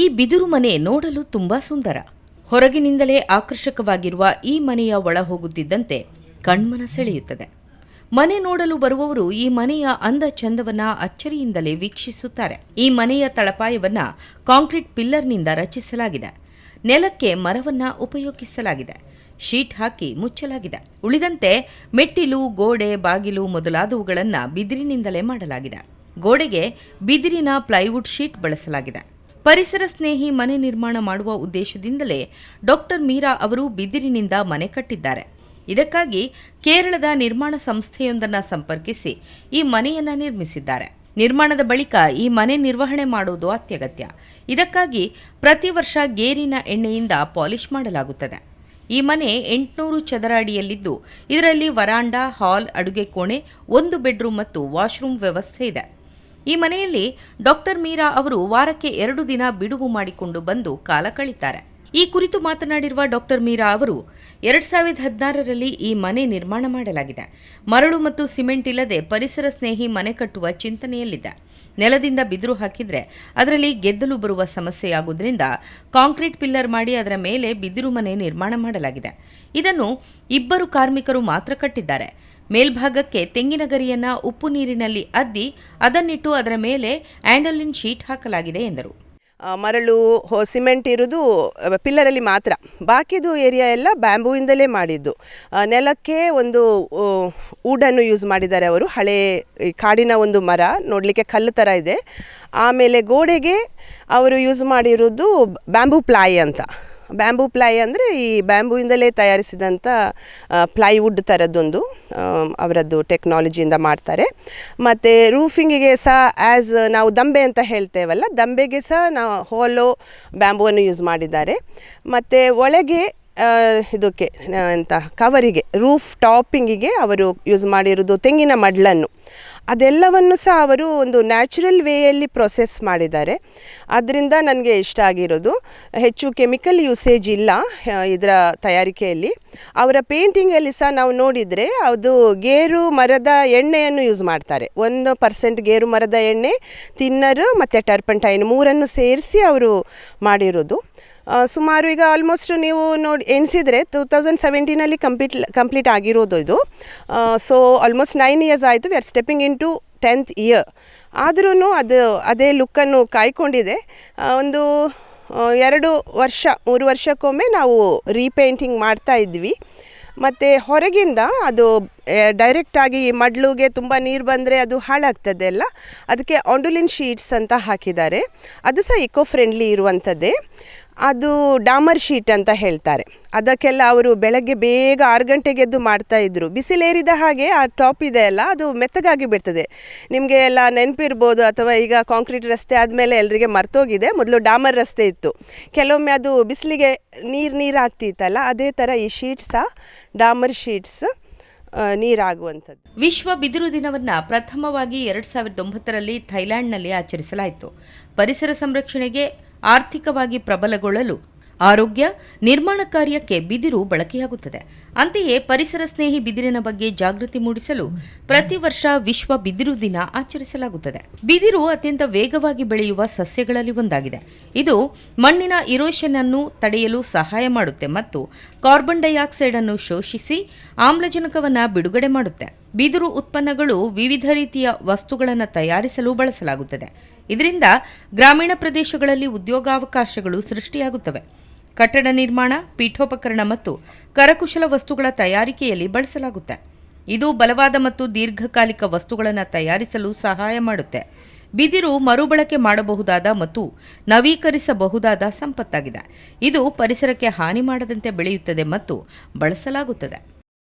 ಈ ಬಿದಿರು ಮನೆ ನೋಡಲು ತುಂಬಾ ಸುಂದರ. ಹೊರಗಿನಿಂದಲೇ ಆಕರ್ಷಕವಾಗಿರುವ ಈ ಮನೆಯ ಒಳ ಹೋಗುತ್ತಿದ್ದಂತೆ ಕಣ್ಮನ ಸೆಳೆಯುತ್ತದೆ. ಮನೆ ನೋಡಲು ಬರುವವರು ಈ ಮನೆಯ ಅಂದ ಚಂದವನ್ನ ಅಚ್ಚರಿಯಿಂದಲೇ ವೀಕ್ಷಿಸುತ್ತಾರೆ. ಈ ಮನೆಯ ತಳಪಾಯವನ್ನ ಕಾಂಕ್ರೀಟ್ ಪಿಲ್ಲರ್ನಿಂದ ರಚಿಸಲಾಗಿದೆ. ನೆಲಕ್ಕೆ ಮರವನ್ನ ಉಪಯೋಗಿಸಲಾಗಿದೆ. ಶೀಟ್ ಹಾಕಿ ಮುಚ್ಚಲಾಗಿದೆ. ಉಳಿದಂತೆ ಮೆಟ್ಟಿಲು, ಗೋಡೆ, ಬಾಗಿಲು ಮೊದಲಾದವುಗಳನ್ನು ಬಿದಿರಿನಿಂದಲೇ ಮಾಡಲಾಗಿದೆ. ಗೋಡೆಗೆ ಬಿದಿರಿನ ಪ್ಲೈವುಡ್ ಶೀಟ್ ಬಳಸಲಾಗಿದೆ. ಪರಿಸರ ಸ್ನೇಹಿ ಮನೆ ನಿರ್ಮಾಣ ಮಾಡುವ ಉದ್ದೇಶದಿಂದಲೇ ಡಾಕ್ಟರ್ ಮೀರಾ ಅವರು ಬಿದಿರಿನಿಂದ ಮನೆ ಕಟ್ಟಿದ್ದಾರೆ. ಇದಕ್ಕಾಗಿ ಕೇರಳದ ನಿರ್ಮಾಣ ಸಂಸ್ಥೆಯೊಂದನ್ನು ಸಂಪರ್ಕಿಸಿ ಈ ಮನೆಯನ್ನು ನಿರ್ಮಿಸಿದ್ದಾರೆ. ನಿರ್ಮಾಣದ ಬಳಿಕ ಈ ಮನೆ ನಿರ್ವಹಣೆ ಮಾಡುವುದು ಅತ್ಯಗತ್ಯ. ಇದಕ್ಕಾಗಿ ಪ್ರತಿ ವರ್ಷ ಗೇರಿನ ಎಣ್ಣೆಯಿಂದ ಪಾಲಿಷ್ ಮಾಡಲಾಗುತ್ತದೆ. ಈ ಮನೆ 800 ಚದರ ಅಡಿಯಲ್ಲಿದ್ದು ಇದರಲ್ಲಿ ವರಾಂಡಾ, ಹಾಲ್, ಅಡುಗೆ ಕೋಣೆ, 1 ಬೆಡ್ರೂಮ್ ಮತ್ತು ವಾಶ್ರೂಮ್ ವ್ಯವಸ್ಥೆ ಇದೆ. ಈ ಮನೆಯಲ್ಲಿ ಡಾಕ್ಟರ್ ಮೀರಾ ಅವರು ವಾರಕ್ಕೆ 2 ದಿನ ಬಿಡುವು ಮಾಡಿಕೊಂಡು ಬಂದು ಕಾಲ ಕಳೀತಾರೆ. ಈ ಕುರಿತು ಮಾತನಾಡಿರುವ ಡಾಕ್ಟರ್ ಮೀರಾ ಅವರು 2016ರಲ್ಲಿ ಈ ಮನೆ ನಿರ್ಮಾಣ ಮಾಡಲಾಗಿದೆ. ಮರಳು ಮತ್ತು ಸಿಮೆಂಟ್ ಇಲ್ಲದೆ ಪರಿಸರ ಸ್ನೇಹಿ ಮನೆ ಕಟ್ಟುವ ಚಿಂತನೆಯಲ್ಲಿದೆ. ನೆಲದಿಂದ ಬಿದಿರು ಹಾಕಿದರೆ ಅದರಲ್ಲಿ ಗೆದ್ದಲು ಬರುವ ಸಮಸ್ಯೆಯಾಗುವುದರಿಂದ ಕಾಂಕ್ರೀಟ್ ಪಿಲ್ಲರ್ ಮಾಡಿ ಅದರ ಮೇಲೆ ಬಿದಿರು ಮನೆ ನಿರ್ಮಾಣ ಮಾಡಲಾಗಿದೆ. ಇದನ್ನು 2 ಕಾರ್ಮಿಕರು ಮಾತ್ರ ಕಟ್ಟಿದ್ದಾರೆ. ಮೇಲ್ಭಾಗಕ್ಕೆ ತೆಂಗಿನ ಗರಿಯನ್ನು ಉಪ್ಪು ನೀರಿನಲ್ಲಿ ಅದ್ದಿ ಅದನ್ನಿಟ್ಟು ಅದರ ಮೇಲೆ ಆ್ಯಂಡೋಲಿನ್ ಶೀಟ್ ಹಾಕಲಾಗಿದೆ ಎಂದರು. ಮರಳು, ಸಿಮೆಂಟ್ ಇರೋದು ಪಿಲ್ಲರಲ್ಲಿ ಮಾತ್ರ, ಬಾಕಿದು ಏರಿಯಾ ಎಲ್ಲ ಬ್ಯಾಂಬೂಯಿಂದಲೇ ಮಾಡಿದ್ದು. ನೆಲಕ್ಕೆ ಒಂದು ವುಡನ್ನು ಯೂಸ್ ಮಾಡಿದ್ದಾರೆ ಅವರು, ಹಳೆ ಕಾಡಿನ ಒಂದು ಮರ, ನೋಡಲಿಕ್ಕೆ ಕಲ್ಲು ಥರ ಇದೆ. ಆಮೇಲೆ ಗೋಡೆಗೆ ಅವರು ಯೂಸ್ ಮಾಡಿರೋದು ಬ್ಯಾಂಬೂ ಪ್ಲಾಯ್ ಅಂತ. ಬ್ಯಾಂಬೂ ಪ್ಲಾಯ್ ಅಂದರೆ ಈ ಬ್ಯಾಂಬೂಯಿಂದಲೇ ತಯಾರಿಸಿದಂಥ ಪ್ಲೈವುಡ್ ಥರದ್ದೊಂದು ಅವರದ್ದು ಟೆಕ್ನಾಲಜಿಯಿಂದ ಮಾಡ್ತಾರೆ. ಮತ್ತು ರೂಫಿಂಗಿಗೆ ಸಹ ನಾವು ದಂಬೆ ಅಂತ ಹೇಳ್ತೇವಲ್ಲ, ದಂಬೆಗೆ ಸಹ ನಾವು ಹೋಲೋ ಬ್ಯಾಂಬೂವನ್ನು ಯೂಸ್ ಮಾಡಿದ್ದಾರೆ. ಮತ್ತು ಒಳಗೆ ಇದಕ್ಕೆ ಎಂತ ಕವರಿಗೆ, ರೂಫ್ ಟಾಪಿಂಗಿಗೆ ಅವರು ಯೂಸ್ ಮಾಡಿರೋದು ತೆಂಗಿನ ಮಡ್ಲನ್ನು. ಅದೆಲ್ಲವನ್ನು ಸಹ ಅವರು ಒಂದು ನ್ಯಾಚುರಲ್ ವೇಯಲ್ಲಿ ಪ್ರೊಸೆಸ್ ಮಾಡಿದ್ದಾರೆ. ಅದರಿಂದ ನನಗೆ ಇಷ್ಟ ಆಗಿರೋದು. ಹೆಚ್ಚು ಕೆಮಿಕಲ್ ಯೂಸೇಜ್ ಇಲ್ಲ ಇದರ ತಯಾರಿಕೆಯಲ್ಲಿ. ಅವರ ಪೇಂಟಿಂಗಲ್ಲಿ ಸಹ ನಾವು ನೋಡಿದರೆ ಅದು ಗೇರು ಮರದ ಎಣ್ಣೆಯನ್ನು ಯೂಸ್ ಮಾಡ್ತಾರೆ. 1% ಗೇರು ಮರದ ಎಣ್ಣೆ, ತಿನ್ನರು ಮತ್ತು ಟರ್ಪಂಟೈನ್ 3 ಸೇರಿಸಿ ಅವರು ಮಾಡಿರೋದು. ಸುಮಾರು ಈಗ ಆಲ್ಮೋಸ್ಟ್ ನೀವು ನೋಡಿ ಎಣಿಸಿದರೆ 2017ನಲ್ಲಿ ಕಂಪ್ಲೀಟ್ ಆಗಿರೋದು ಇದು. ಸೊ ಆಲ್ಮೋಸ್ಟ್ 9 ಇಯರ್ಸ್ ಆಯಿತು. We are stepping into 10th year. ಆದ್ರೂ ಅದೇ ಲುಕ್ಕನ್ನು ಕಾಯ್ಕೊಂಡಿದೆ. ಒಂದು 2 ವರ್ಷ 3 ವರ್ಷಕ್ಕೊಮ್ಮೆ ನಾವು ರೀಪೇಂಟಿಂಗ್ ಮಾಡ್ತಾ ಇದ್ವಿ. ಮತ್ತು ಹೊರಗಿಂದ ಅದು ಡೈರೆಕ್ಟಾಗಿ ಮಡ್ಲುಗೆ ತುಂಬ ನೀರು ಬಂದರೆ ಅದು ಹಾಳಾಗ್ತದೆ ಅಲ್ಲ, ಅದಕ್ಕೆ ಆಂಡೋಲಿನ್ ಶೀಟ್ಸ್ ಅಂತ ಹಾಕಿದ್ದಾರೆ. ಅದು ಸಹ ಇಕೋ ಫ್ರೆಂಡ್ಲಿ ಇರುವಂಥದ್ದೇ. ಅದು ಡಾಮರ್ ಶೀಟ್ ಅಂತ ಹೇಳ್ತಾರೆ. ಅದಕ್ಕೆಲ್ಲ ಅವರು ಬೆಳಗ್ಗೆ ಬೇಗ 6 ಗಂಟೆಗೆ ಎದ್ದು ಮಾಡ್ತಾಯಿದ್ರು. ಬಿಸಿಲೇರಿದ ಹಾಗೆ ಆ ಟಾಪ್ ಇದೆ ಅಲ್ಲ, ಅದು ಮೆತ್ತಗಾಗಿ ಬಿಡ್ತದೆ. ನಿಮಗೆ ಎಲ್ಲ ನೆನಪಿರ್ಬೋದು, ಅಥವಾ ಈಗ ಕಾಂಕ್ರೀಟ್ ರಸ್ತೆ ಆದಮೇಲೆ ಎಲ್ಲರಿಗೆ ಮರ್ತೋಗಿದೆ. ಮೊದಲು ಡಾಮರ್ ರಸ್ತೆ ಇತ್ತು. ಕೆಲವೊಮ್ಮೆ ಅದು ಬಿಸಿಲಿಗೆ ನೀರು ಆಗ್ತಿತ್ತಲ್ಲ, ಅದೇ ಥರ ಈ ಶೀಟ್ಸ ಡಾಮರ್ ಶೀಟ್ಸ್ ನೀರಾಗುವಂಥದ್ದು. ವಿಶ್ವ ಬಿದಿರು ದಿನವನ್ನು ಪ್ರಥಮವಾಗಿ 2009ರಲ್ಲಿ ಥೈಲ್ಯಾಂಡ್ನಲ್ಲಿ ಆಚರಿಸಲಾಯಿತು. ಪರಿಸರ ಸಂರಕ್ಷಣೆಗೆ ಆರ್ಥಿಕವಾಗಿ ಪ್ರಬಲಗೊಳ್ಳಲು ಆರೋಗ್ಯ ನಿರ್ಮಾಣ ಕಾರ್ಯಕ್ಕೆ ಬಿದಿರು ಬಳಕೆಯಾಗುತ್ತದೆ. ಅಂತೆಯೇ ಪರಿಸರ ಸ್ನೇಹಿ ಬಿದಿರಿನ ಬಗ್ಗೆ ಜಾಗೃತಿ ಮೂಡಿಸಲು ಪ್ರತಿ ವರ್ಷ ವಿಶ್ವ ಬಿದಿರು ದಿನ ಆಚರಿಸಲಾಗುತ್ತದೆ. ಬಿದಿರು ಅತ್ಯಂತ ವೇಗವಾಗಿ ಬೆಳೆಯುವ ಸಸ್ಯಗಳಲ್ಲಿ ಒಂದಾಗಿದೆ. ಇದು ಮಣ್ಣಿನ ಇರೋಷನ್ ಅನ್ನು ತಡೆಯಲು ಸಹಾಯ ಮಾಡುತ್ತೆ ಮತ್ತು ಕಾರ್ಬನ್ ಡೈಆಕ್ಸೈಡ್ ಅನ್ನು ಶೋಷಿಸಿ ಆಮ್ಲಜನಕವನ್ನು ಬಿಡುಗಡೆ ಮಾಡುತ್ತೆ. ಬಿದಿರು ಉತ್ಪನ್ನಗಳು ವಿವಿಧ ರೀತಿಯ ವಸ್ತುಗಳನ್ನು ತಯಾರಿಸಲು ಬಳಸಲಾಗುತ್ತದೆ. ಇದರಿಂದ ಗ್ರಾಮೀಣ ಪ್ರದೇಶಗಳಲ್ಲಿ ಉದ್ಯೋಗಾವಕಾಶಗಳು ಸೃಷ್ಟಿಯಾಗುತ್ತವೆ. ಕಟ್ಟಡ ನಿರ್ಮಾಣ, ಪೀಠೋಪಕರಣ ಮತ್ತು ಕರಕುಶಲ ವಸ್ತುಗಳ ತಯಾರಿಕೆಯಲ್ಲಿ ಬಳಸಲಾಗುತ್ತೆ. ಇದು ಬಲವಾದ ಮತ್ತು ದೀರ್ಘಕಾಲಿಕ ವಸ್ತುಗಳನ್ನು ತಯಾರಿಸಲು ಸಹಾಯ ಮಾಡುತ್ತೆ. ಬಿದಿರು ಮರುಬಳಕೆ ಮಾಡಬಹುದಾದ ಮತ್ತು ನವೀಕರಿಸಬಹುದಾದ ಸಂಪತ್ತಾಗಿದೆ. ಇದು ಪರಿಸರಕ್ಕೆ ಹಾನಿ ಮಾಡದಂತೆ ಬೆಳೆಯುತ್ತದೆ ಮತ್ತು ಬಳಸಲಾಗುತ್ತದೆ.